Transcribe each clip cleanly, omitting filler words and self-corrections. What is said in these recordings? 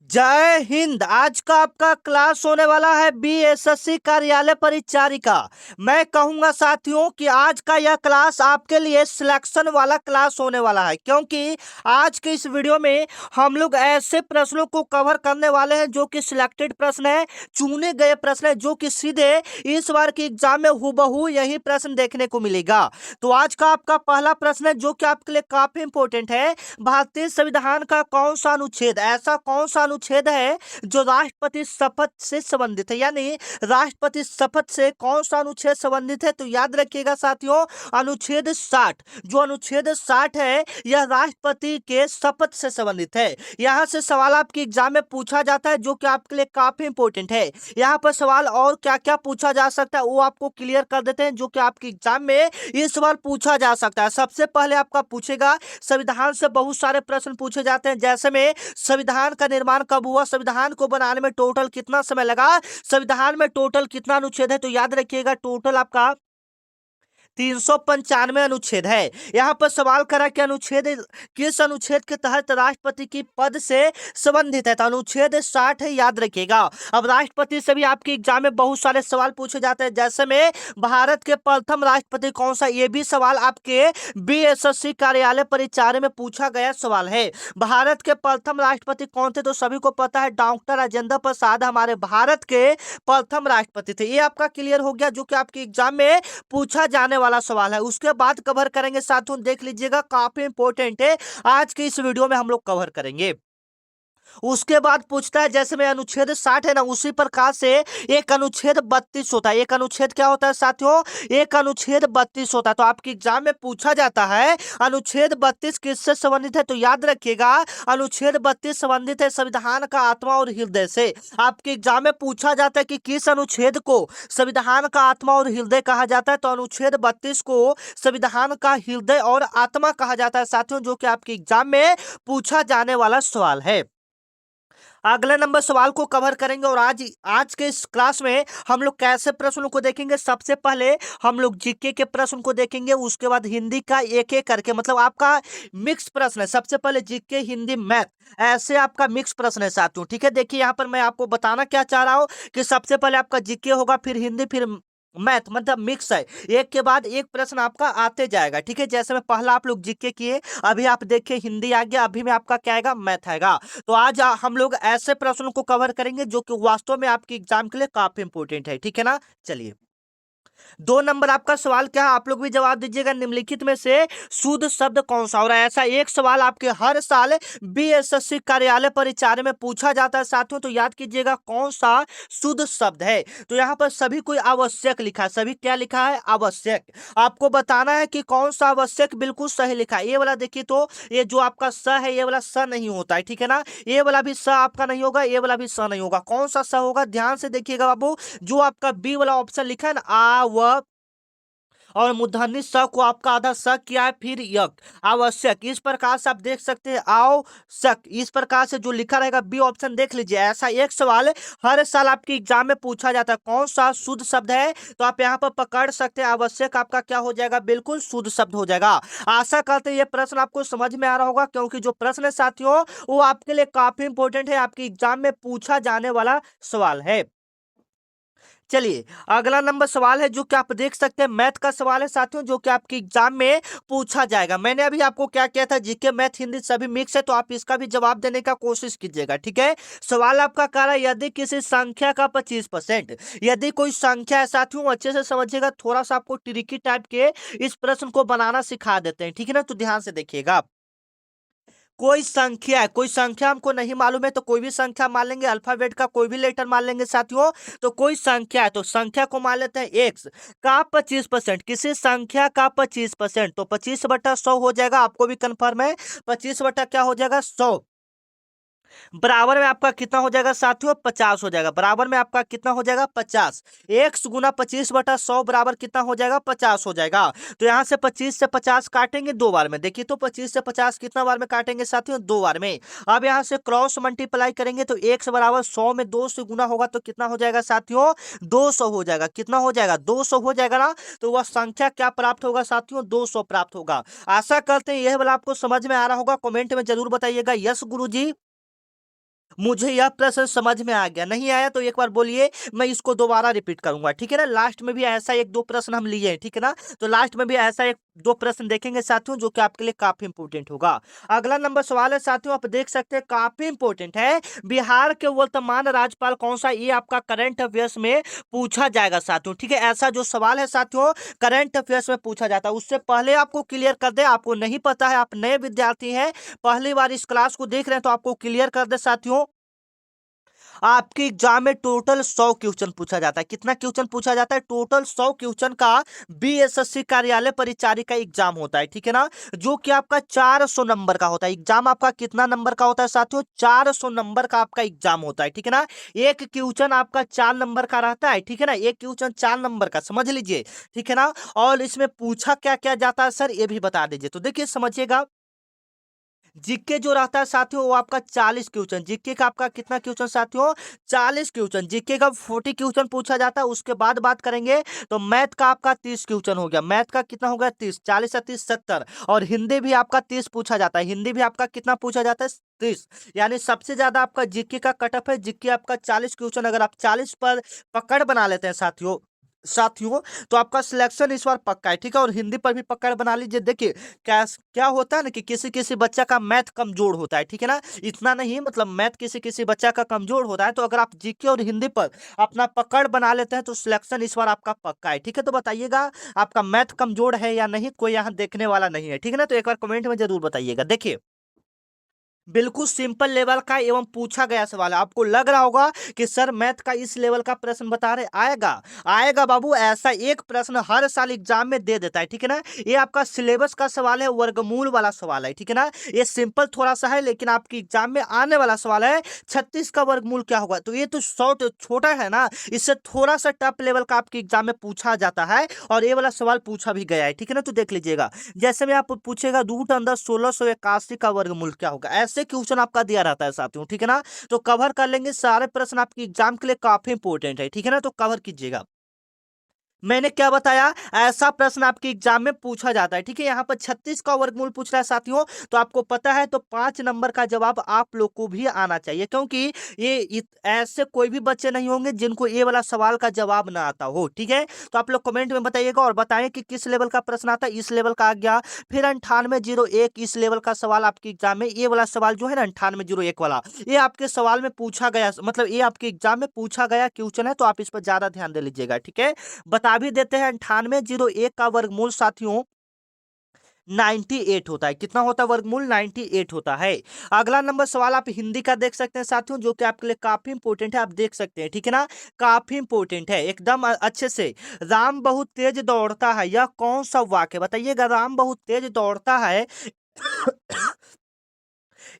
जय हिंद। आज का आपका क्लास होने वाला है बीएसएससी कार्यालय परिचारिका। मैं कहूंगा साथियों कि आज का यह क्लास आपके लिए सिलेक्शन वाला क्लास होने वाला है, क्योंकि आज के इस वीडियो में हम लोग ऐसे प्रश्नों को कवर करने वाले हैं जो कि सिलेक्टेड प्रश्न है, चुने गए प्रश्न है, जो कि सीधे इस बार के एग्जाम में हूबहू यही प्रश्न देखने को मिलेगा। तो आज का आपका पहला प्रश्न है जो कि आपके लिए काफी इंपॉर्टेंट है। भारतीय संविधान का कौन सा अनुच्छेद, ऐसा कौन सा अनुच्छेद है जो राष्ट्रपति शपथ से संबंधित है, यानी राष्ट्रपति शपथ से कौन सा अनुच्छेद संबंधित है? तो याद रखिएगा साथियों, अनुच्छेद 60। जो अनुच्छेद 60 है यह राष्ट्रपति के शपथ से संबंधित है। यहां से सवाल आपके एग्जाम में पूछा जाता है जो कि आपके लिए काफी इंपॉर्टेंट है। यहां पर सवाल और क्या क्या पूछा जा सकता है वो आपको क्लियर कर देते हैं, जो कि आपके एग्जाम में इस सवाल पूछा जा सकता है। सबसे पहले आपका पूछेगा, संविधान से बहुत सारे प्रश्न पूछे जाते हैं, जैसे में संविधान का निर्माण कब हुआ, संविधान को बनाने में टोटल कितना समय लगा, संविधान में टोटल कितना अनुच्छेद है? तो याद रखिएगा टोटल आपका 395 अनुच्छेद है। यहां पर सवाल करा कि अनुच्छेद किस अनुच्छेद के तहत राष्ट्रपति की पद से संबंधित है? तो अनुच्छेद 60 है, याद रखिएगा। अब राष्ट्रपति से भी आपके एग्जाम में बहुत सारे सवाल पूछे जाते हैं, जैसे में भारत के प्रथम राष्ट्रपति कौन सा, ये भी सवाल आपके बीएसएससी कार्यालय परिचार में पूछा गया सवाल है। भारत के प्रथम राष्ट्रपति कौन थे? तो सभी को पता है, डॉक्टर राजेंद्र प्रसाद हमारे भारत के प्रथम राष्ट्रपति थे। ये आपका क्लियर हो गया, जो कि आपके एग्जाम में पूछा जाने वाला सवाल है। उसके बाद कवर करेंगे साथियों, देख लीजिएगा काफी इंपॉर्टेंट है, आज के इस वीडियो में हम लोग कवर करेंगे। उसके बाद पूछता है, जैसे में अनुच्छेद 60 है ना, उसी प्रकार से एक अनुच्छेद 32 होता है। एक अनुच्छेद क्या होता है साथियों? एक अनुच्छेद 32 होता है। तो आपके एग्जाम में पूछा जाता है अनुच्छेद 32 किससे संबंधित है? तो याद रखिएगा अनुच्छेद 32 संबंधित है संविधान का आत्मा और हृदय से। आपके एग्जाम में पूछा जाता है कि किस अनुच्छेद को संविधान का आत्मा और हृदय कहा जाता है? तो अनुच्छेद 32 को संविधान का हृदय और आत्मा कहा जाता है साथियों, जो कि आपके एग्जाम में पूछा जाने वाला सवाल है। अगले नंबर सवाल को कवर करेंगे, और आज आज के इस क्लास में हम लोग कैसे प्रश्नों को देखेंगे। सबसे पहले हम लोग जीके के प्रश्न को देखेंगे, उसके बाद हिंदी का एक एक करके, मतलब आपका मिक्स प्रश्न है। सबसे पहले जीके, हिंदी, मैथ, ऐसे आपका मिक्स प्रश्न है साथियों। ठीक है, देखिए यहाँ पर मैं आपको बताना क्या चाह रहा हूँ कि सबसे पहले आपका जीके होगा, फिर हिंदी, फिर मैथ, मतलब मिक्स है। एक के बाद एक प्रश्न आपका आते जाएगा। ठीक है, जैसे में पहला आप लोग जीके किए, अभी आप देखिए हिंदी आ गया, अभी में आपका क्या आएगा? मैथ आएगा। तो आज हम लोग ऐसे प्रश्नों को कवर करेंगे जो कि वास्तव में आपके एग्जाम के लिए काफी इंपॉर्टेंट है। ठीक है ना, चलिए। 2 नंबर आपका सवाल क्या है, आप लोग भी जवाब दीजिएगा, निम्नलिखित में से शुद्ध शब्द कौन सा? और ऐसा एक सवाल आपके हर साल बीएसएससी कार्यालय परिचार में पूछा जाता है साथियों, तो याद कीजिएगा कौन सा शुद्ध शब्द है। तो यहाँ पर सभी कोई आवश्यक लिखा है, सभी क्या लिखा है? आवश्यक। आपको बताना है कि कौन सा आवश्यक बिल्कुल सही लिखा है। ये वाला देखिए, तो ये जो आपका स है, ये वाला स नहीं होता है। ठीक है ना, ये वाला भी स आपका नहीं होगा, ये वाला भी स नहीं होगा। कौन सा स होगा? ध्यान से देखिएगा बाबू, जो आपका बी वाला ऑप्शन लिखा है ना, आ व और मूर्धन्य स को आपका आधा स किया है, फिर यक, आवश्यक। इस प्रकार से आप देख सकते हैं आवश्यक, इस प्रकार से जो लिखा रहेगा बी ऑप्शन देख लीजिए। ऐसा एक सवाल हर साल आपके एग्जाम में पूछा जाता है, कौन सा शुद्ध शब्द है? तो आप यहाँ पर पकड़ सकते हैं, आवश्यक आपका क्या हो जाएगा? बिल्कुल शुद्ध शब्द हो जाएगा। आशा करते हैं ये प्रश्न आपको समझ में आ रहा होगा, क्योंकि जो प्रश्न है साथियों वो आपके लिए काफी इंपॉर्टेंट है, आपके एग्जाम में पूछा जाने वाला सवाल है। चलिए, अगला नंबर सवाल है जो कि आप देख सकते हैं, मैथ का सवाल है साथियों, जो कि आपके एग्जाम में पूछा जाएगा। मैंने अभी आपको क्या किया था, जीके, मैथ, हिंदी सभी मिक्स है, तो आप इसका भी जवाब देने का कोशिश कीजिएगा। ठीक है, सवाल आपका कह रहा है, यदि किसी संख्या का 25%, यदि कोई संख्या है साथियों, अच्छे से समझिएगा, थोड़ा सा आपको ट्रिकी टाइप के इस प्रश्न को बनाना सिखा देते हैं। ठीक है ना, तो ध्यान से देखिएगा। कोई संख्या है, कोई संख्या हमको नहीं मालूम है, तो कोई भी संख्या मान लेंगे, अल्फाबेट का कोई भी लेटर मान लेंगे साथियों। तो कोई संख्या है, तो संख्या को मान लेते हैं एक्स का 25%, किसी संख्या का 25%, तो 25/100 हो जाएगा। आपको भी कन्फर्म है, 25 बटा क्या हो जाएगा? 100। बराबर में आपका कितना हो जाएगा साथियों? 50 हो जाएगा। बराबर में आपका कितना हो जाएगा? 50। एक्स गुना 25/100 बराबर कितना हो जाएगा? 50 हो जाएगा। तो यहाँ से 25 से 50 काटेंगे 2 बार में, देखिए तो 25 से 50 कितना बार में काटेंगे साथियों? 2 बार में। अब यहाँ से क्रॉस मल्टीप्लाई करेंगे, तो एक्स बराबर 100 में 2 से गुना होगा, तो कितना हो जाएगा साथियों? 200 हो जाएगा। कितना हो जाएगा? 200 हो जाएगा ना। तो वह संख्या क्या प्राप्त होगा साथियों? 200 प्राप्त होगा। आशा करते हैं यह वाला आपको समझ में आ रहा होगा, कमेंट में जरूर बताइएगा यस गुरुजी। मुझे यह प्रश्न समझ में आ गया, नहीं आया तो एक बार बोलिए, मैं इसको दोबारा रिपीट करूंगा, ठीक है ना। लास्ट में भी ऐसा एक दो प्रश्न हम लिए हैं, ठीक है ना। तो लास्ट में भी ऐसा एक दो प्रश्न देखेंगे साथियों, जो कि आपके लिए काफी इंपोर्टेंट होगा। अगला नंबर सवाल है साथियों, आप देख सकते हैं, काफी इंपोर्टेंट है। बिहार के वर्तमान राज्यपाल कौन सा, ये आपका करंट अफेयर्स में पूछा जाएगा साथियों, ठीक है। ऐसा जो सवाल है साथियों, करंट अफेयर्स में पूछा जाता है। उससे पहले आपको क्लियर कर दे, आपको नहीं पता है, आप नए विद्यार्थी हैं, पहली बार इस क्लास को देख रहे हैं, तो आपको क्लियर कर दे साथियों, आपके एग्जाम में टोटल 100 क्वेश्चन पूछा जाता है। कितना क्वेश्चन पूछा जाता है? टोटल 100 क्वेश्चन का बीएसएससी कार्यालय परिचारी का एग्जाम होता है, ठीक है ना, जो कि आपका 400 नंबर का होता है। एग्जाम आपका कितना नंबर का होता है साथियों? 400 नंबर का आपका एग्जाम होता है, ठीक है ना। एक क्वेश्चन आपका 4 नंबर का रहता है, ठीक है ना, एक क्वेश्चन 4 नंबर का, समझ लीजिए, ठीक है ना। और इसमें पूछा क्या क्या जाता है सर, ये भी बता दीजिए। तो देखिए समझिएगा, जीके जो रहता है साथियों, वो आपका 40 क्वेश्चन, जीके का आपका कितना क्वेश्चन साथियों? 40 क्वेश्चन। जीके का 40 क्वेश्चन पूछा जाता है। उसके बाद बात करेंगे तो मैथ का आपका 30 क्वेश्चन हो गया। मैथ का कितना हो गया? 30, 40 या 30, 70। और हिंदी भी आपका 30 पूछा जाता है। हिंदी भी आपका कितना पूछा जाता है? 30। यानी सबसे ज्यादा आपका जीके का कटअप है। जीके आपका 40 क्वेश्चन, अगर आप 40 पर पकड़ बना लेते हैं साथियों, साथियों, तो आपका सिलेक्शन इस बार पक्का है, ठीक है। और हिंदी पर भी पकड़ बना लीजिए। देखिए क्या क्या होता है ना, कि किसी किसी बच्चा का मैथ कमजोर होता है, ठीक है ना, इतना नहीं, मतलब मैथ किसी किसी बच्चा का कमजोर होता है। तो अगर आप जीके और हिंदी पर अपना पकड़ बना लेते हैं, तो सिलेक्शन इस बार आपका पक्का है, ठीक है। तो बताइएगा, आपका मैथ कमजोर है या नहीं, कोई यहाँ देखने वाला नहीं है, ठीक है ना। तो एक बार कमेंट में जरूर बताइएगा। देखिए बिल्कुल सिंपल लेवल का एवं पूछा गया सवाल है। आपको लग रहा होगा कि सर मैथ का इस लेवल का प्रश्न बता रहे, आएगा, आएगा बाबू, ऐसा एक प्रश्न हर साल एग्जाम में दे देता है, ठीक है ना। ये आपका सिलेबस का सवाल है, वर्गमूल वाला सवाल है, ठीक है ना। ये सिंपल थोड़ा सा है, लेकिन आपके एग्जाम में आने वाला सवाल है 36 का वर्गमूल क्या होगा। तो ये तो शॉर्ट छोटा है ना, इससे थोड़ा सा टफ लेवल का आपके एग्जाम में पूछा जाता है, और ये वाला सवाल पूछा भी गया है, ठीक है ना। तो देख लीजिएगा, जैसे में आप पूछेगा रूट अंदर 1681 का वर्गमूल क्या होगा, ऐसे क्वेश्चन आपका दिया रहता है साथियों, ठीक है ना। तो कवर कर लेंगे सारे प्रश्न, आपकी एग्जाम के लिए काफी इंपॉर्टेंट है, ठीक है ना। तो कवर कीजिएगा। मैंने क्या बताया, ऐसा प्रश्न आपके एग्जाम में पूछा जाता है, ठीक है। यहाँ पर 36 का वर्गमूल पूछ रहा है साथियों, तो आपको पता है, तो 5 नंबर का जवाब आप लोग को भी आना चाहिए, क्योंकि ऐसे कोई भी बच्चे नहीं होंगे जिनको ये वाला सवाल का जवाब ना आता हो, ठीक है। तो आप लोग कमेंट में बताइएगा और बताएं कि किस लेवल का प्रश्न आता है। इस लेवल का आ गया। फिर 9801, इस लेवल का सवाल आपके एग्जाम में, ये वाला सवाल जो है ना 9801 वाला, ये आपके सवाल में पूछा गया, मतलब ये आपके एग्जाम में पूछा गया क्वेश्चन है, तो आप इस पर ज्यादा ध्यान दे लीजिएगा, ठीक है। बता भी देते हैं, 9801 का वर्गमूल साथियों 98 होता है। कितना होता है वर्गमूल? 98 होता है। अगला नंबर सवाल आप हिंदी का देख सकते हैं साथियों, जो कि आपके लिए काफी इंपोर्टेंट है, आप देख सकते हैं, ठीक है ना, काफी इंपोर्टेंट है एकदम अच्छे से। राम बहुत तेज दौड़ता है, यह कौन सा वाक्य है? बताइएगा, राम बहुत तेज दौड़ता है,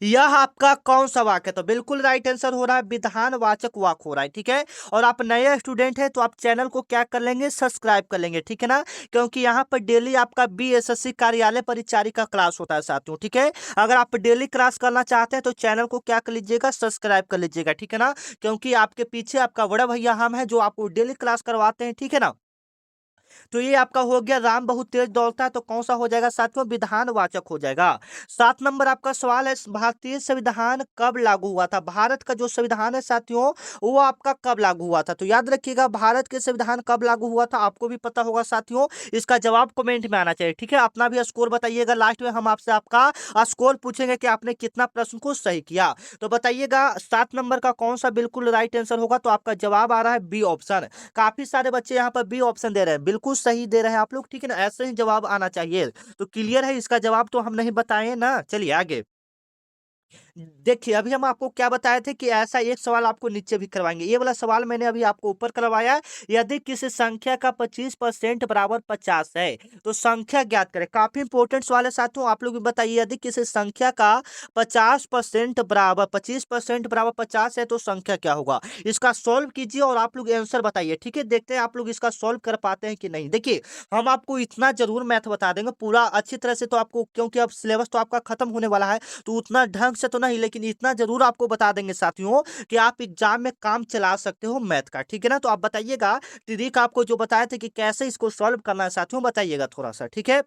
यह आपका कौन सा वाक्य है? तो बिल्कुल राइट आंसर हो रहा है, विधानवाचक वाक्य हो रहा है, ठीक है। और आप नए स्टूडेंट हैं, तो आप चैनल को क्या कर लेंगे? सब्सक्राइब कर लेंगे, ठीक है ना, क्योंकि यहाँ पर डेली आपका बीएसएससी कार्यालय परिचारी का क्लास होता है साथियों, ठीक है। अगर आप डेली क्लास करना चाहते हैं, तो चैनल को क्या कर लीजिएगा? सब्सक्राइब कर लीजिएगा, ठीक है ना, क्योंकि आपके पीछे आपका बड़ा भैया हम है, जो आपको डेली क्लास करवाते हैं, ठीक है ना। तो ये आपका हो गया, राम बहुत तेज दौड़ता है, तो कौन सा हो जाएगा साथियों? विधानवाचक हो जाएगा। 7 नंबर आपका सवाल है, भारतीय संविधान कब लागू हुआ था? भारत का जो संविधान है साथियों, वो आपका कब लागू हुआ था? तो याद रखिएगा, भारत के संविधान कब लागू हुआ था, आपको भी पता होगा साथियों। इसका जवाब कमेंट में आना चाहिए, ठीक है। अपना भी स्कोर बताइएगा, लास्ट में हम आपसे आपका स्कोर पूछेंगे कि आपने कितना प्रश्न को सही किया। तो बताइएगा 7 नंबर का कौन सा बिल्कुल राइट आंसर होगा? तो आपका जवाब आ रहा है बी ऑप्शन। काफी सारे बच्चे यहाँ पर बी ऑप्शन दे रहे हैं, बिल्कुल सही दे रहे हैं आप लोग, ठीक है ना, ऐसे ही जवाब आना चाहिए। तो क्लियर है, इसका जवाब तो हम नहीं बताए ना। चलिए आगे देखिए, अभी हम आपको क्या बताए थे कि ऐसा एक सवाल आपको नीचे भी करवाएंगे। ये वाला सवाल मैंने अभी आपको ऊपर करवाया। यदि किसी संख्या का 25% बराबर 50 है, तो संख्या ज्ञात करें। काफी इंपॉर्टेंट सवाल है साथियों, आप लोग भी बताइए, यदि किसी संख्या का 50% बराबर 25% बराबर 50 है, तो संख्या क्या होगा? इसका सॉल्व कीजिए और आप लोग आंसर बताइए, ठीक है। देखते हैं आप लोग इसका सॉल्व कर पाते हैं कि नहीं। देखिए, हम आपको इतना जरूर मैथ बता देंगे पूरा अच्छी तरह से, तो आपको, क्योंकि अब सिलेबस तो आपका खत्म होने वाला है, तो उतना ढंग से तो नहीं, लेकिन इतना जरूर आपको बता देंगे साथियों, कि आप एग्जाम में काम चला सकते हो मैथ का, ठीक है ना। तो आप बताइएगा, ट्रिक आपको जो बताए थे कि कैसे इसको सॉल्व करना है साथियों, बताइएगा थोड़ा सा, ठीक है।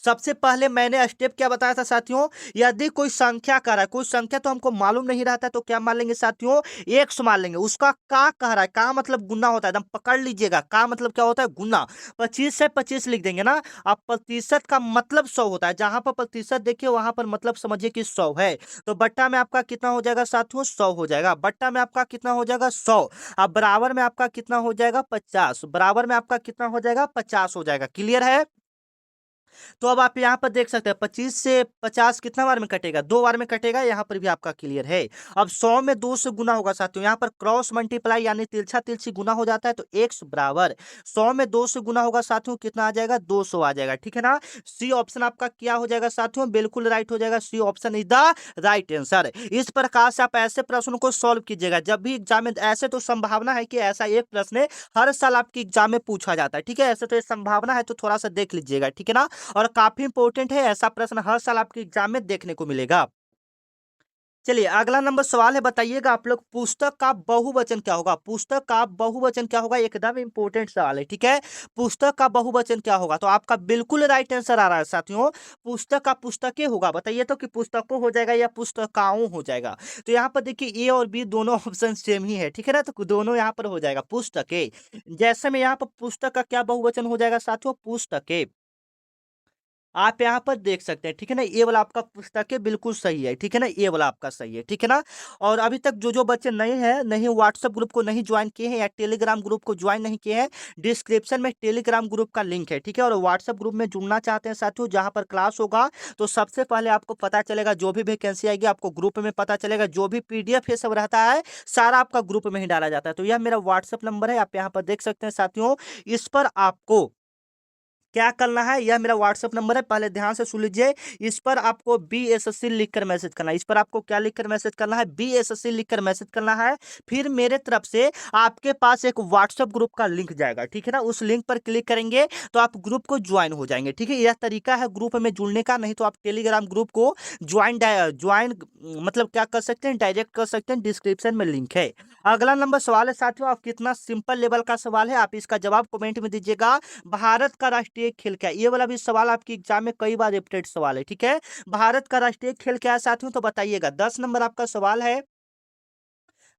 सबसे पहले मैंने स्टेप क्या बताया था साथियों, यदि कोई संख्या कह रहा है, कोई संख्या तो हमको मालूम नहीं रहता है, तो क्या मान लेंगे साथियों, एक्स मान लेंगे। उसका का कह रहा है, का मतलब गुना होता है, एकदम पकड़ लीजिएगा, का मतलब क्या होता है, गुना। 25 से 25 लिख देंगे ना। अब प्रतिशत का मतलब 100 होता है, जहां पर प्रतिशत देखिए वहां पर मतलब समझिए कि 100 है। तो बट्टा में आपका कितना हो जाएगा साथियों, 100 हो जाएगा। बट्टा में आपका कितना हो जाएगा, 100। अब बराबर में आपका कितना हो जाएगा, 50। बराबर में आपका कितना हो जाएगा, 50 हो जाएगा। क्लियर है। तो अब आप यहाँ पर देख सकते हैं 25 से 50 कितना बार में कटेगा, 2 बार में कटेगा। यहाँ पर भी आपका क्लियर है। अब 100 में 2 से गुना होगा साथियों, यहाँ पर क्रॉस मल्टीप्लाई यानी तिरछा तिरछी गुना हो जाता है, तो x बराबर 100 में 2 से गुना होगा साथियों, कितना आ जाएगा, 200 आ जाएगा। ठीक है ना। सी ऑप्शन आपका क्या हो जाएगा साथियों, बिल्कुल राइट हो जाएगा। C option is the right answer. इस प्रकार से आप ऐसे प्रश्नों को सॉल्व कीजिएगा जब भी एग्जाम में। ऐसे तो संभावना है कि ऐसा एक प्रश्न हर साल आपके एग्जाम में पूछा जाता है। ठीक है, ऐसे तो ये संभावना है, तो थोड़ा सा देख लीजिएगा। ठीक है ना। और काफी इंपॉर्टेंट है, ऐसा प्रश्न हर साल आपके एग्जाम में देखने को मिलेगा। चलिए अगला नंबर सवाल है, बताइएगा आप लोग, पुस्तक का बहुवचन क्या होगा। पुस्तक का बहुवचन क्या होगा, एकदम इंपॉर्टेंट सवाल है। ठीक है, पुस्तक का बहुवचन क्या होगा, तो आपका बिल्कुल राइट आंसर आ रहा है साथियों, पुस्तक का पुस्तकें होगा। बताइए तो कि पुस्तकों हो जाएगा या पुस्तकाओं हो जाएगा। तो यहाँ पर देखिए ए और बी दोनों ऑप्शन सेम ही है। ठीक है ना, तो दोनों यहाँ पर हो जाएगा पुस्तकें। जैसे में यहाँ पर पुस्तक का क्या बहुवचन हो जाएगा साथियों, पुस्तकें। आप यहाँ पर देख सकते हैं। ठीक है ना, ये वाला आपका पुस्तक है, बिल्कुल सही है। ठीक है ना, ये वाला आपका सही है। ठीक है ना। और अभी तक जो जो बच्चे नए हैं, नहीं व्हाट्सएप ग्रुप को नहीं ज्वाइन किए हैं या टेलीग्राम ग्रुप को ज्वाइन नहीं किए हैं, डिस्क्रिप्शन में टेलीग्राम ग्रुप का लिंक है। ठीक है, और व्हाट्सएप ग्रुप में जुड़ना चाहते हैं साथियों, जहाँ पर क्लास होगा, तो सबसे पहले आपको पता चलेगा, जो भी वैकेंसी आएगी आपको ग्रुप में पता चलेगा। जो भी पीडीएफ ये सब रहता है सारा आपका ग्रुप में ही डाला जाता है। तो यह मेरा व्हाट्सएप नंबर है, आप यहाँ पर देख सकते हैं साथियों। इस पर आपको क्या करना है, यह मेरा व्हाट्सएप नंबर है, पहले ध्यान से सुन लीजिए। इस पर आपको BSSC लिखकर मैसेज करना है। इस पर आपको क्या लिखकर मैसेज करना है, BSSC लिखकर मैसेज करना है। फिर मेरे तरफ से आपके पास एक व्हाट्सएप ग्रुप का लिंक जाएगा। ठीक है ना, उस लिंक पर क्लिक करेंगे तो आप ग्रुप को ज्वाइन हो जाएंगे। ठीक है, यह तरीका है ग्रुप में जुड़ने का। नहीं तो आप टेलीग्राम ग्रुप को ज्वाइन ज्वाइन मतलब क्या कर सकते हैं, डायरेक्ट कर सकते हैं, डिस्क्रिप्शन में लिंक है। अगला नंबर सवाल है साथियों, आप कितना सिंपल लेवल का सवाल है, आप इसका जवाब कमेंट में दीजिएगा। भारत का राष्ट्रीय खेल क्या है, ये वाला भी सवाल आपकी एग्जाम में कई बार रिपीटेड सवाल है। ठीक है, भारत का राष्ट्रीय खेल क्या है साथियों, तो बताइएगा। 10 नंबर आपका सवाल है,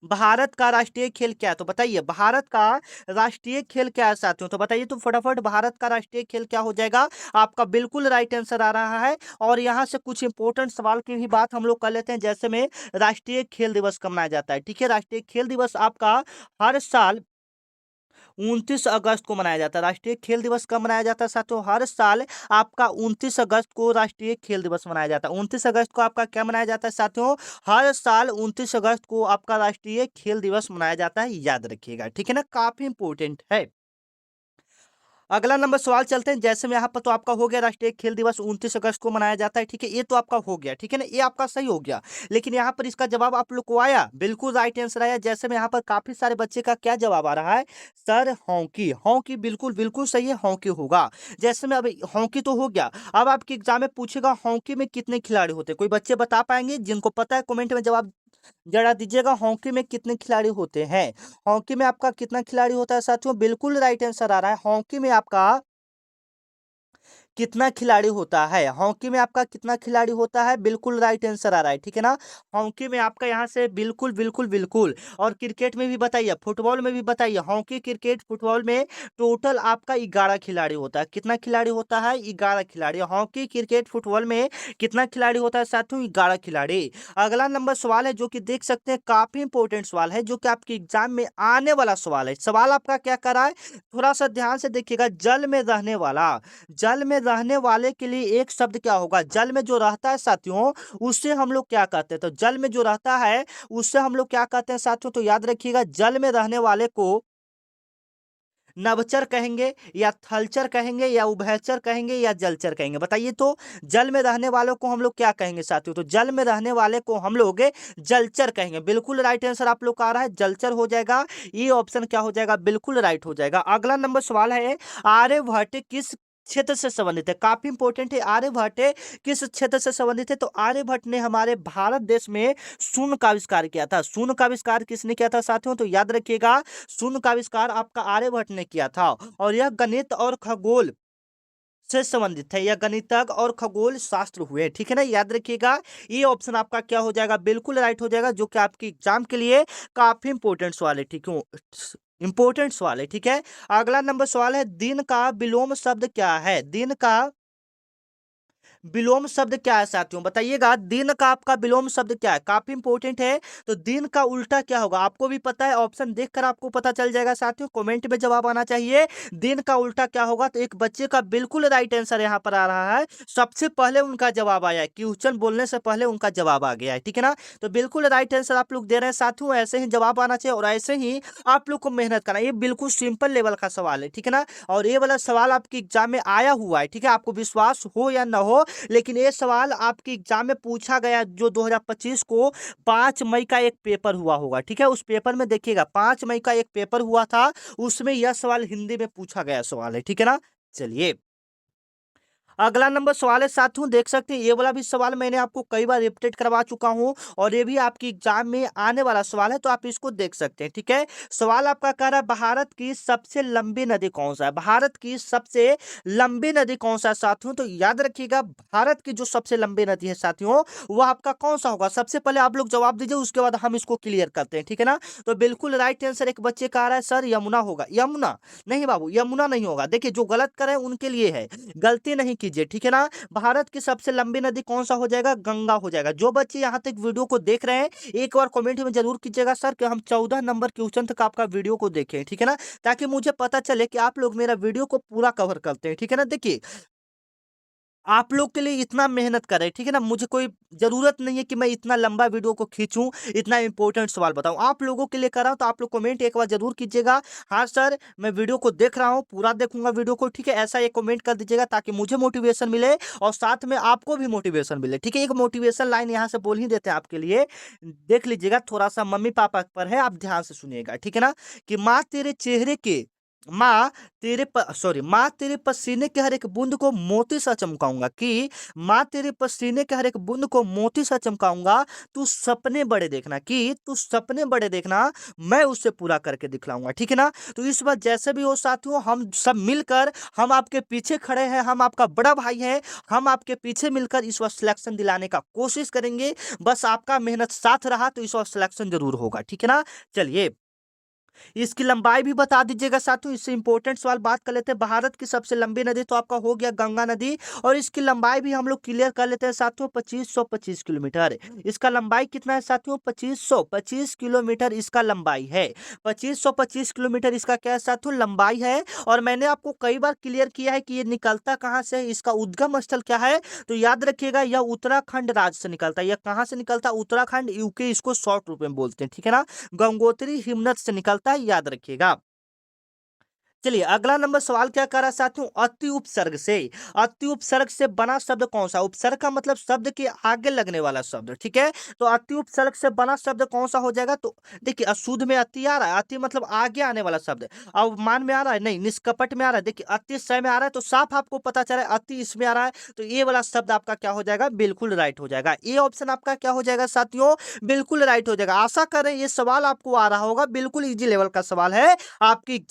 भारत का राष्ट्रीय खेल क्या है, तो बताइए भारत का राष्ट्रीय खेल क्या है साथियों, तो बताइए तो फटाफट, भारत का राष्ट्रीय खेल क्या हो जाएगा। आपका बिल्कुल राइट आंसर आ रहा है। और यहाँ से कुछ इंपॉर्टेंट सवाल की भी बात हम लोग कर लेते हैं। जैसे में राष्ट्रीय खेल दिवस कब मनाया जाता है। ठीक है, राष्ट्रीय खेल दिवस आपका हर साल 29 अगस्त को मनाया जाता है। राष्ट्रीय खेल दिवस कब मनाया जाता है साथियों, हर साल आपका 29 अगस्त को राष्ट्रीय खेल दिवस मनाया जाता है। 29 अगस्त को आपका क्या मनाया जाता है साथियों, हर साल 29 अगस्त को आपका राष्ट्रीय खेल दिवस मनाया जाता है, याद रखिएगा। ठीक है ना, काफी इंपोर्टेंट है। अगला नंबर सवाल चलते हैं। जैसे में यहाँ पर तो आपका हो गया, राष्ट्रीय खेल दिवस 29 अगस्त को मनाया जाता है। ठीक है, ये तो आपका हो गया। ठीक है ना, ये आपका सही हो गया। लेकिन यहाँ पर इसका जवाब आप लोग को आया, बिल्कुल राइट आंसर आया। जैसे में यहाँ पर काफी सारे बच्चे का क्या जवाब आ रहा है, सर हॉकी। हॉकी बिल्कुल बिल्कुल सही है, हॉकी होगा। जैसे में अब हॉकी तो हो गया। अब आपके एग्जाम में पूछेगा हॉकी में कितने खिलाड़ी होते हैं, कोई बच्चे बता पाएंगे, जिनको पता है कमेंट में जवाब जरा दीजिएगा। हॉकी में कितने खिलाड़ी होते हैं, हॉकी में आपका कितना खिलाड़ी होता है साथियों, बिल्कुल राइट आंसर आ रहा है। हॉकी में आपका कितना खिलाड़ी होता है, हॉकी में आपका कितना खिलाड़ी होता है, बिल्कुल राइट आंसर आ रहा है। ठीक है ना, हॉकी में आपका यहाँ से बिल्कुल बिल्कुल बिल्कुल। और क्रिकेट में भी बताइए, फुटबॉल में भी बताइए। हॉकी, क्रिकेट, फुटबॉल में टोटल आपका 11 खिलाड़ी होता है। कितना खिलाड़ी होता है, 11 खिलाड़ी। हॉकी, क्रिकेट, फुटबॉल में कितना खिलाड़ी होता है साथियों, 11 खिलाड़ी। अगला नंबर सवाल है जो कि देख सकते हैं, काफी इंपॉर्टेंट सवाल है, जो कि आपके एग्जाम में आने वाला सवाल है। सवाल आपका क्या कर रहा है, थोड़ा सा ध्यान से देखिएगा। जल में रहने वाला, जल में रहने वाले के लिए एक शब्द क्या होगा, जल में जो रहता है साथियों उससे हम लोग क्या कहते हैं, तो जल में जो रहता है उससे हम लोग क्या कहते हैं साथियों, तो याद रखिएगा, जल में रहने वाले को नभचर कहेंगे या थलचर कहेंगे या उभयचर कहेंगे या जलचर कहेंगे, बताइए तो। जल में रहने वालों को हम लोग क्या कहेंगे साथियों, तो जल में रहने वाले को हम लोग जलचर कहेंगे। बिल्कुल राइट आंसर आप लोग का आ रहा है, जलचर हो जाएगा। ये ऑप्शन क्या हो जाएगा, बिल्कुल राइट हो जाएगा। अगला नंबर सवाल है, आर्यभट्ट किस क्षेत्र से संबंधित है, काफी इंपॉर्टेंट है। आर्यभट्ट किस क्षेत्र से संबंधित है, तो आर्यभट्ट ने हमारे भारत देश में शून्य का आविष्कार किया था। शून्य का आविष्कार किसने किया था साथियों, तो याद रखिएगा, शून्य का आविष्कार आपका आर्यभट्ट ने किया था। और यह गणित और खगोल से संबंधित है, या गणितज्ञ और खगोल शास्त्र हुए, ठीक है ना। याद रखिएगा, ये ऑप्शन आपका क्या हो जाएगा, बिल्कुल राइट हो जाएगा, जो कि आपकी एग्जाम के लिए काफी इंपॉर्टेंट सवाल है, ठीक है, इंपॉर्टेंट सवाल है, ठीक है। अगला नंबर सवाल है, दिन का विलोम शब्द क्या है, दिन का विलोम शब्द क्या है साथियों, बताइएगा, दिन का आपका विलोम शब्द क्या है, काफी इंपॉर्टेंट है। तो दिन का उल्टा क्या होगा, आपको भी पता है, ऑप्शन देखकर आपको पता चल जाएगा साथियों, कमेंट में जवाब आना चाहिए। दिन का उल्टा क्या होगा, तो एक बच्चे का बिल्कुल राइट आंसर यहाँ पर आ रहा है, सबसे पहले उनका जवाब आया है, क्वेश्चन बोलने से पहले उनका जवाब आ गया है, ठीक है ना। तो बिल्कुल राइट आंसर आप लोग दे रहे हैं साथियों, ऐसे ही जवाब आना चाहिए और ऐसे ही आप लोग को मेहनत करना, ये बिल्कुल सिंपल लेवल का सवाल है, ठीक है ना। और ये वाला सवाल आपके एग्जाम में आया हुआ है, ठीक है, आपको विश्वास हो या ना हो, लेकिन ये सवाल आपके एग्जाम में पूछा गया, जो 2025 को 5 मई का एक पेपर हुआ होगा, ठीक है, उस पेपर में देखिएगा 5 मई का एक पेपर हुआ था, उसमें यह सवाल हिंदी में पूछा गया सवाल है, ठीक है ना। चलिए, अगला नंबर सवाल है साथियों, देख सकते हैं, ये वाला भी सवाल मैंने आपको कई बार रिपीटेड करवा चुका हूं, और ये भी आपकी एग्जाम में आने वाला सवाल है, तो आप इसको देख सकते हैं, ठीक है। सवाल आपका कह रहा है, भारत की सबसे लंबी नदी कौन सा है, भारत की सबसे लंबी नदी कौन सा है साथियों, तो याद रखिएगा, भारत की जो सबसे लंबी नदी है साथियों, वह आपका कौन सा होगा, सबसे पहले आप लोग जवाब दीजिए, उसके बाद हम इसको क्लियर करते हैं, ठीक है ना। तो बिल्कुल राइट आंसर एक बच्चे का आ रहा है, सर यमुना होगा, यमुना नहीं बाबू, यमुना नहीं होगा, देखिए जो गलत करे उनके लिए है, गलती नहीं कीजिए, ठीक है ना। भारत की सबसे लंबी नदी कौन सा हो जाएगा, गंगा हो जाएगा। जो बच्चे यहाँ तक वीडियो को देख रहे हैं, एक बार कमेंट में जरूर कीजिएगा सर कि हम 14 नंबर क्वेश्चन तक आपका वीडियो को देखें, ठीक है ना, ताकि मुझे पता चले कि आप लोग मेरा वीडियो को पूरा कवर करते हैं, ठीक है ना। देखिए, आप लोग के लिए इतना मेहनत कर रहे हैं, ठीक है ना, मुझे कोई जरूरत नहीं है कि मैं इतना लंबा वीडियो को खींचूं, इतना इंपॉर्टेंट सवाल बताऊं, आप लोगों के लिए कर रहा हूं, तो आप लोग कमेंट एक बार जरूर कीजिएगा, हाँ सर मैं वीडियो को देख रहा हूं, पूरा देखूंगा वीडियो को, ठीक है, ऐसा एक कमेंट कर दीजिएगा, ताकि मुझे मोटिवेशन मिले और साथ में आपको भी मोटिवेशन मिले, ठीक है। एक मोटिवेशन लाइन यहाँ से बोल ही देते हैं आपके लिए, देख लीजिएगा, थोड़ा सा मम्मी पापा पर है, आप ध्यान से सुनिएगा, ठीक है ना, कि माँ तेरे चेहरे के, माँ माँ तेरे पसीने के हर एक बूंद को मोती सा चमकाऊंगा, कि माँ तेरे पसीने के हर एक बूंद को मोती सा चमकाऊंगा, तू सपने बड़े देखना, कि तू सपने बड़े देखना, मैं उससे पूरा करके दिखलाऊंगा, ठीक है ना। तो इस बार जैसे भी हो साथियों, हम सब मिलकर, हम आपके पीछे खड़े हैं, हम आपका बड़ा भाई है, हम आपके पीछे मिलकर इस बार सिलेक्शन दिलाने का कोशिश करेंगे, बस आपका मेहनत साथ रहा तो इस बार सिलेक्शन जरूर होगा, ठीक है ना। चलिए, इसकी लंबाई भी बता दीजिएगा साथियों, इससे इंपॉर्टेंट सवाल बात कर लेते हैं, भारत की सबसे लंबी नदी तो आपका हो गया गंगा नदी, और इसकी लंबाई भी हम लोग क्लियर कर लेते हैं साथियों, 2525 किलोमीटर, इसका लंबाई कितना है साथियों, 2525 किलोमीटर इसका लंबाई है, 2525 किलोमीटर इसका क्या है साथियों, लंबाई है। और मैंने आपको कई बार क्लियर किया है कि ये निकलता कहाँ से है, इसका उद्गम स्थल क्या है, तो याद रखिएगा, यह उत्तराखंड राज्य से निकलता है, यह कहाँ से निकलता है, उत्तराखंड यूके, इसको शॉर्ट रूप में बोलते हैं, ठीक है ना। गंगोत्री हिमनद से निकलता है, याद रखिएगा। चलिए, अगला नंबर सवाल क्या कर रहा है साथियों, अति उपसर्ग से, अति उपसर्ग से बना शब्द कौन सा, उपसर्ग का मतलब शब्द के आगे लगने वाला शब्द, ठीक है। तो अति उपसर्ग से बना शब्द कौन सा हो जाएगा, तो देखिए, अशुद्ध में अति आ रहा है, अति मतलब आगे आने वाला शब्द, अवमान में आ रहा है, नहीं, निष्कपट में आ रहा है, देखिए अतिशय में आ रहा है, तो साफ आपको पता चला है अति इसमें आ रहा है, तो ये वाला शब्द आपका क्या हो जाएगा, बिल्कुल राइट हो जाएगा, ये ऑप्शन आपका क्या हो जाएगा साथियों, बिल्कुल राइट हो जाएगा। आशा करें ये सवाल आपको आ रहा होगा, बिल्कुल इजी लेवल का सवाल है, आपकी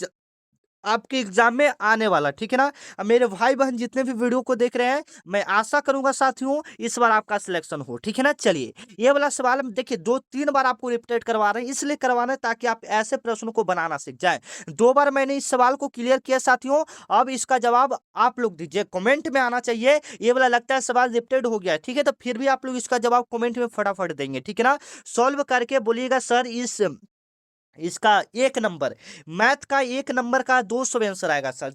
आपके एग्जाम में आने वाला, ठीक है ना। अब मेरे भाई बहन जितने भी वीडियो को देख रहे हैं, मैं आशा करूंगा साथियों इस बार आपका सिलेक्शन हो, ठीक है ना। चलिए, ये वाला सवाल हम देखिए 2-3 बार आपको रिपीट करवा रहे हैं, इसलिए करवा रहे हैं ताकि आप ऐसे प्रश्नों को बनाना सीख जाए। 2 बार मैंने इस सवाल को क्लियर किया साथियों, अब इसका जवाब आप लोग दीजिए, कमेंट में आना चाहिए। ये वाला लगता है सवाल रिपीटेड हो गया, ठीक है, तो फिर भी आप लोग इसका जवाब कमेंट में फटाफट देंगे, ठीक है ना। सॉल्व करके बोलिएगा सर इसका 1 नंबर, मैथ का 1 नंबर का 200 आंसर आएगा सर,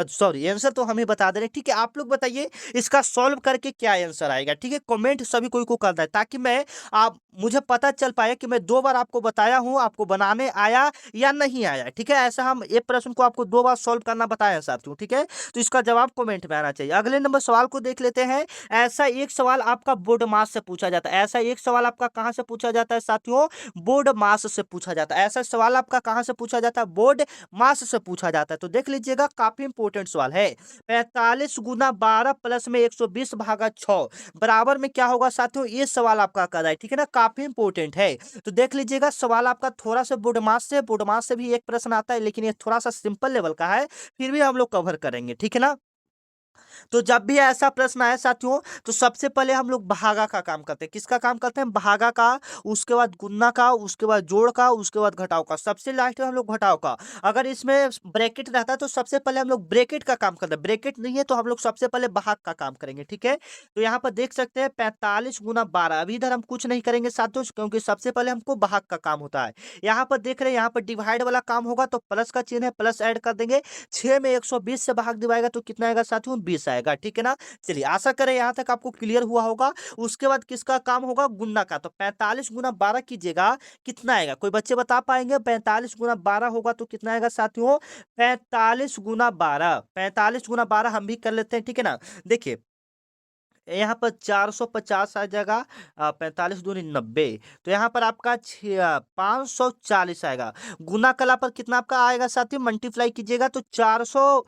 सॉरी, आंसर तो हमें बता दे रहे हैं, ठीक है, आप लोग बताइए इसका सॉल्व करके क्या आंसर आएगा, ठीक है, कमेंट सभी कोई को करना है, ताकि मैं आप मुझे पता चल पाए कि मैं 2 बार आपको बताया हूं, आपको बनाने आया या नहीं आया, ठीक है। ऐसा हम एक प्रश्न को आपको 2 बार सॉल्व करना बताया साथियों, ठीक है, तो इसका जवाब कमेंट में आना चाहिए। अगले नंबर सवाल को देख लेते हैं। ऐसा एक सवाल आपका बोर्ड मास से पूछा जाता है, ऐसा एक सवाल आपका कहां से पूछा जाता है साथियों, बोर्ड मास से पूछा जाता है, ऐसा सवाल आपका कहां से पूछा जाता है, बोर्ड मास से पूछा जाता है, तो देख लीजिएगा, काफी इंपॉर्टेंट सवाल है। 45 गुना 12 प्लस में 120 भागा 6 बराबर में क्या होगा साथियों, ये सवाल आपका कर रहा है, ठीक है ना, काफी इंपॉर्टेंट है। तो देख लीजिएगा, सवाल आपका थोड़ा सा बोर्ड मास से भी एक प्रश्न आता है, लेकिन ये थोड़ा सा सिंपल लेवल का है, फिर भी हम लोग कवर करेंगे, ठीक है ना। तो जब भी ऐसा प्रश्न आए साथियों, तो सबसे पहले हम लोग भागा का काम करते हैं। किसका काम करते हैं? भागा का, उसके बाद गुणा का, उसके बाद जोड़ का, उसके बाद घटाव का, सबसे लास्ट में हम लोग घटाव का। अगर इसमें ब्रैकेट रहता है तो सबसे पहले हम लोग ब्रैकेट का काम करते हैं, ब्रैकेट नहीं है तो हम लोग सबसे पहले भाग का काम करेंगे। ठीक है, तो यहाँ पर देख सकते हैं 45 गुना 12। अभी इधर हम कुछ नहीं करेंगे साथियों, क्योंकि सबसे पहले हमको भाग का काम होता है। यहाँ पर देख रहे हैं, यहाँ पर डिवाइड वाला काम होगा तो प्लस का चिन्ह है, प्लस ऐड कर देंगे। 6 में 120 से भाग दिवाएगा तो कितना आएगा साथियों? 20 आएगा। ठीक है ना, चलिए आशा करें यहाँ तक आपको क्लियर हुआ होगा। उसके बाद किसका काम होगा? गुणा का। तो 45 गुना 12 कीजिएगा, कितना आएगा? कोई बच्चे बता पाएंगे? 45 गुना 12 होगा तो कितना आएगा साथियों? 45 गुना 12, 45 गुना 12 हम भी कर लेते हैं। ठीक है ना, देखिए यहाँ पर 450 आ जाएगा, 45 दूनी 90, तो यहाँ पर आपका 540 आएगा। गुना कला पर कितना आपका आएगा साथियों? मल्टीप्लाई कीजिएगा तो 400,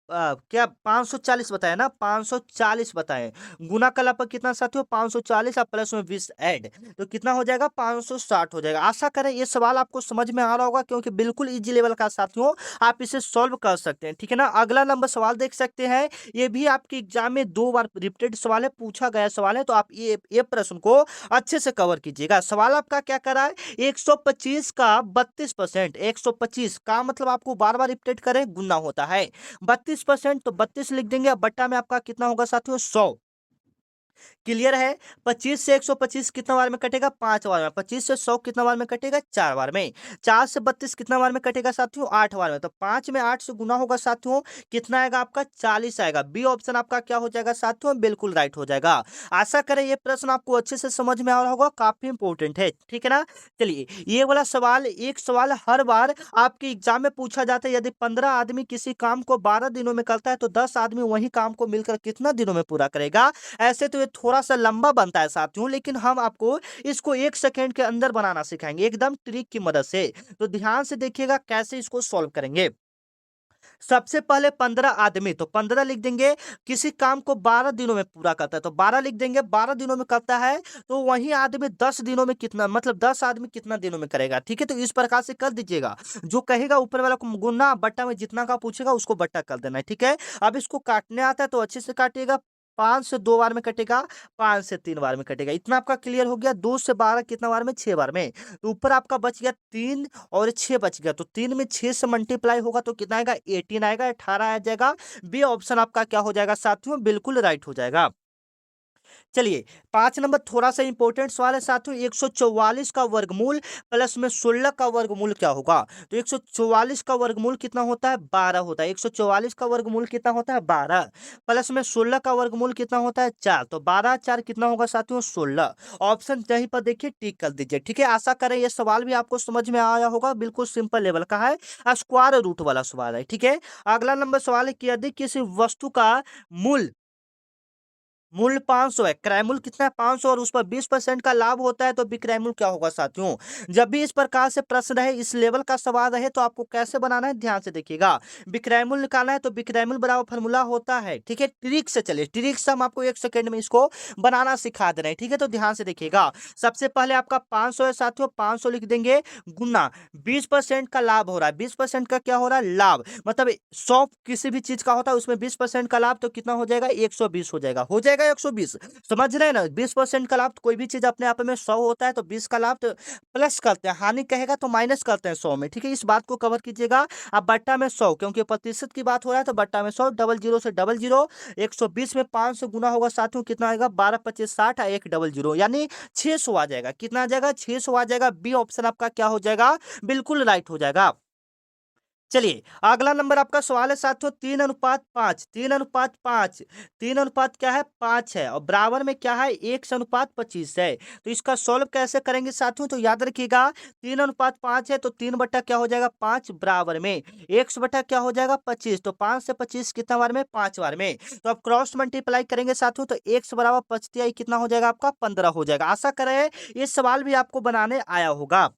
क्या 540 बताया ना, 540 बताए। गुना कला पर कितना साथियों? 540 और प्लस में 20 ऐड, तो कितना हो जाएगा? 560 हो जाएगा। आशा करें ये सवाल आपको समझ में आ रहा होगा, क्योंकि बिल्कुल इजी लेवल का साथियों, आप इसे सॉल्व कर सकते हैं। ठीक है ना, अगला नंबर सवाल देख सकते हैं। ये भी आपके एग्जाम में 2 बार रिपीटेड सवाल है, पूछा गया सवाल है, तो आप ये प्रश्न को अच्छे से कवर कीजिएगा। सवाल आपका क्या कर रहा है? 125 का 32%, 125 का मतलब आपको बार बार रिपीटेट करें, गुना होता है 32%, तो 32 लिख देंगे। अब बट्टा में आपका कितना होगा साथियों? 100। क्लियर है? 25 से 125 कितना बार में कटेगा? 5 बार में। 25 से 100 कितना बार में कटेगा? 4 बार में। 4 से 32 कितना बार में कटेगा साथियों? 8 बार में। तो 5 में 8 से गुना होगा साथियों, कितना आएगा आपका? 40 आएगा। बी ऑप्शन आपका क्या हो जाएगा साथियों? बिल्कुल राइट हो जाएगा। आशा करें ये प्रश्न आपको अच्छे से समझ में आ रहा होगा, काफी इंपॉर्टेंट है। ठीक है ना, चलिए ये वाला सवाल, एक सवाल हर बार आपके एग्जाम में पूछा जाता है। यदि 15 आदमी किसी काम को 12 दिनों में करता है तो 10 आदमी वही काम को मिलकर कितना दिनों में पूरा करेगा? ऐसे तो ये थोड़ा सा लंबा बनता है साथियों, लेकिन हम आपको इसको 1 सेकंड के अंदर बनाना सिखाएंगे, एकदम ट्रिक की मदद से। तो ध्यान से देखिएगा कैसे इसको सॉल्व करेंगे। सबसे पहले 15 आदमी, तो 15 लिख देंगे। किसी काम को 12 दिनों में पूरा करता है तो 12 लिख देंगे। 12 दिनों में करता है तो वही आदमी 10 दिनों में कितना, मतलब 10 आदमी कितना दिनों में करेगा? ठीक है, तो इस प्रकार से कर दीजिएगा। जो कहेगा ऊपर वाला को गुना, बट्टा में जितना का पूछेगा उसको बट्टा कर देना है। ठीक है, अब इसको काटने आता है तो अच्छे से काटिएगा। 5 से 2 बार में कटेगा, 5 से 3 बार में कटेगा। इतना आपका क्लियर हो गया। 2 से 12 कितना बार में? 6 बार में। तो ऊपर आपका बच गया 3 और 6 बच गया, तो 3 में 6 से मल्टीप्लाई होगा तो कितना आएगा? 18 आएगा, 18 आ जाएगा। बी ऑप्शन आपका क्या हो जाएगा साथियों? बिल्कुल राइट हो जाएगा। चलिए 5 नंबर थोड़ा सा इंपॉर्टेंट सवाल है साथियों। 144 का वर्गमूल प्लस में 16 का वर्गमूल क्या होगा? तो 144 का वर्गमूल कितना होता है? 12 होता है। 144 का वर्गमूल कितना होता है? 12, प्लस में 16 का वर्गमूल कितना होता है? 4, तो 12 4 कितना होगा साथियों? 16। ऑप्शन यहीं पर देखिए, टिक कर दीजिए। ठीक है, आशा करें ये सवाल भी आपको समझ में आया होगा, बिल्कुल सिंपल लेवल का है, स्क्वायर रूट वाला सवाल है। ठीक है, अगला नंबर सवाल है कि यदि किसी वस्तु का मूल मूल्य 500 है, क्रय मूल्य कितना है? 500, और उस पर 20% का लाभ होता है तो विक्रय मूल्य क्या होगा साथियों? जब भी इस प्रकार से प्रश्न रहे, इस लेवल का सवाल रहे, तो आपको कैसे बनाना है, ध्यान से देखिएगा। विक्रय मूल्य निकालना है तो विक्रय मूल्य बराबर फॉर्मूला होता है। ठीक है, ट्रिक से चलिए, ट्रिक से हम आपको 1 सेकंड में इसको बनाना सिखा दे रहे हैं। ठीक है, तो ध्यान से देखिएगा। सबसे पहले आपका 500 है साथियों, 500 लिख देंगे, गुना 20% का लाभ हो रहा है। 20% का क्या हो रहा है? लाभ, मतलब 100 किसी भी चीज का होता है, उसमें 20% का लाभ तो कितना हो जाएगा? 120 हो जाएगा। हो जाएगा 120, समझ रहे हैं ना? 20% का लाभ तो कोई भी चीज अपने आप में 100 होता है, तो 20 का लाभ तो प्लस करते हैं, हानि कहेगा तो माइनस करते हैं 100 में। ठीक है, इस बात को कवर कीजिएगा। अब बट्टा में 100, क्योंकि प्रतिशत की बात हो रहा है तो बट्टा में 100, डबल जीरो से डबल जीरो, 120 में 5 से गुना होगा साथियों, कितना आएगा? 12 25 60, एक डबल जीरो, यानी 600 आ जाएगा। कितना आ जाएगा? 600 आ जाएगा। बी ऑप्शन आपका क्या हो जाएगा? बिल्कुल राइट हो जाएगा। चलिए अगला नंबर आपका सवाल है साथियों, 3:5, 3:5, 3 अनुपात क्या है? 5 है, और बराबर में क्या है? 1:25 है। तो इसका सॉल्व कैसे करेंगे साथियों? तो याद रखिएगा, 3:5 है तो 3 बट्टा क्या हो जाएगा? 5, बराबर में 1 बट्टा क्या हो जाएगा? 25, तो 5 से 25 कितना बार में? 5 बार में। तो अब क्रॉस मल्टीप्लाई करेंगे साथियों, तो 1 बराबर 25 कितना हो जाएगा आपका? 15 हो जाएगा। आशा करें ये सवाल भी आपको बनाने आया होगा।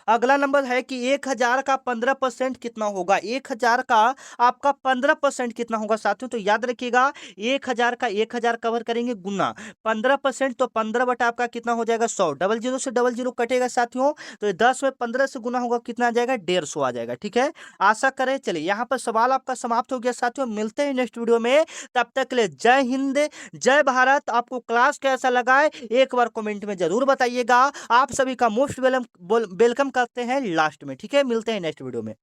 अगला नंबर है कि 1000 का 15% कितना होगा। 1000 का आपका 15% कितना होगा साथियों, तो याद रखिएगा 1000 का 1000 कवर करेंगे गुना 15%, तो 15 बटा आपका कितना हो जाएगा 100। डबल जीरो से डबल जीरो कटेगा साथियों, तो 10 में 15 से गुना होगा कितना आ जाएगा 150 आ जाएगा। ठीक है, आशा करें। चलिए यहाँ पर सवाल आपका समाप्त हो गया साथियों, मिलते हैं नेक्स्ट वीडियो में। तब तक के लिए जय हिंद, जय भारत। आपको क्लास कैसा लगा है एक बार कमेंट में जरूर बताइएगा। आप सभी का मोस्ट वेलकम करते हैं लास्ट में। ठीक है, मिलते हैं नेक्स्ट वीडियो में।